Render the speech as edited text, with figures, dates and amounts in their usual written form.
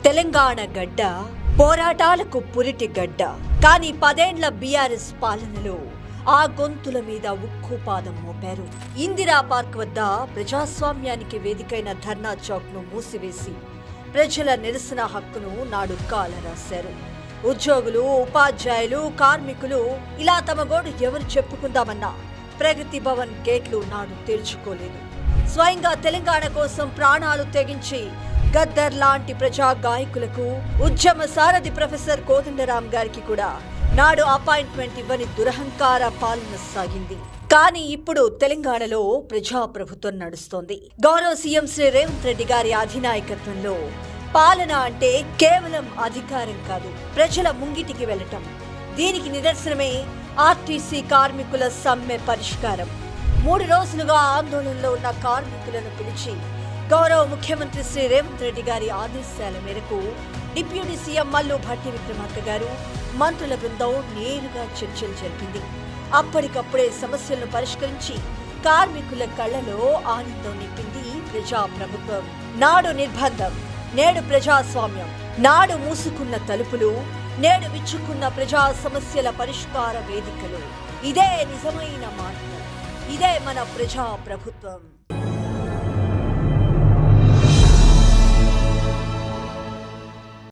తెలంగాణ గడ్డ పోరాటాలకు పురిటి గడ్డ. కానీ 10 ఏళ్ల బీఆర్ఎస్ పాలనలో ఆ గొంతుల మీద ఉక్కుపాదం మోపారు. ఇందిరా పార్క్ వద్ద ప్రజాస్వామ్యానికి వేదికైన ధర్నా చౌక్ ను మూసివేసి ప్రజల నిరసన హక్కును నాడు కాలరాశారు. ఉద్యోగులు, ఉపాధ్యాయులు, కార్మికులు ఇలా తమ గోడు ఎవరు చెప్పుకుందామన్నా ప్రగతి భవన్ గేట్లు నాడు తెరుచుకోలేదు. స్వయంగా తెలంగాణ కోసం ప్రాణాలు తెగించి గద్దర్ లాంటి ప్రజా గాయకులకు, ఉద్యమ సారథి ప్రొఫెసర్ కోదండరాం గారికి కూడా నాడు అపాయింట్మెంట్ ఇవ్వని దురహంకార పాలన సాగింది. కానీ ఇప్పుడు తెలంగాణలో ప్రజాప్రభుత్వం నడుస్తోంది. గౌరవ సీఎం శ్రీ రేవంత్ రెడ్డి గారి అధినాయకత్వంలో పాలన అంటే కేవలం అధికారం కాదు, ప్రజల ముంగిటికి వెళ్లటం. దీనికి నిదర్శనమే ఆర్టీసీ కార్మికుల సమ్మె పరిష్కారం. 3 రోజులుగా ఆందోళనలో ఉన్న కార్మికులను పిలిచి గౌరవ ముఖ్యమంత్రి శ్రీ రేవంత్ రెడ్డి గారి ఆదేశాల మేరకు డిప్యూటీ సీఎం మల్లు భట్టి విక్రమార్క గారు, మంత్రుల బృందం నేరుగా చర్చలు జరిపింది. అప్పటికప్పుడే సమస్యలను పరిష్కరించి కార్మికుల కళ్లలో ఆనందం నింపింది ప్రజాప్రభుత్వం. నాడు నిర్బంధం, నేడు ప్రజాస్వామ్యం. నాడు మూసుకున్న తలుపులు, నేడు విచ్చుకున్న ప్రజా సమస్యల పరిష్కార వేదికలు. ఇదే నిజమైన మార్పు. ఇదే మన ప్రజాప్రభుత్వం.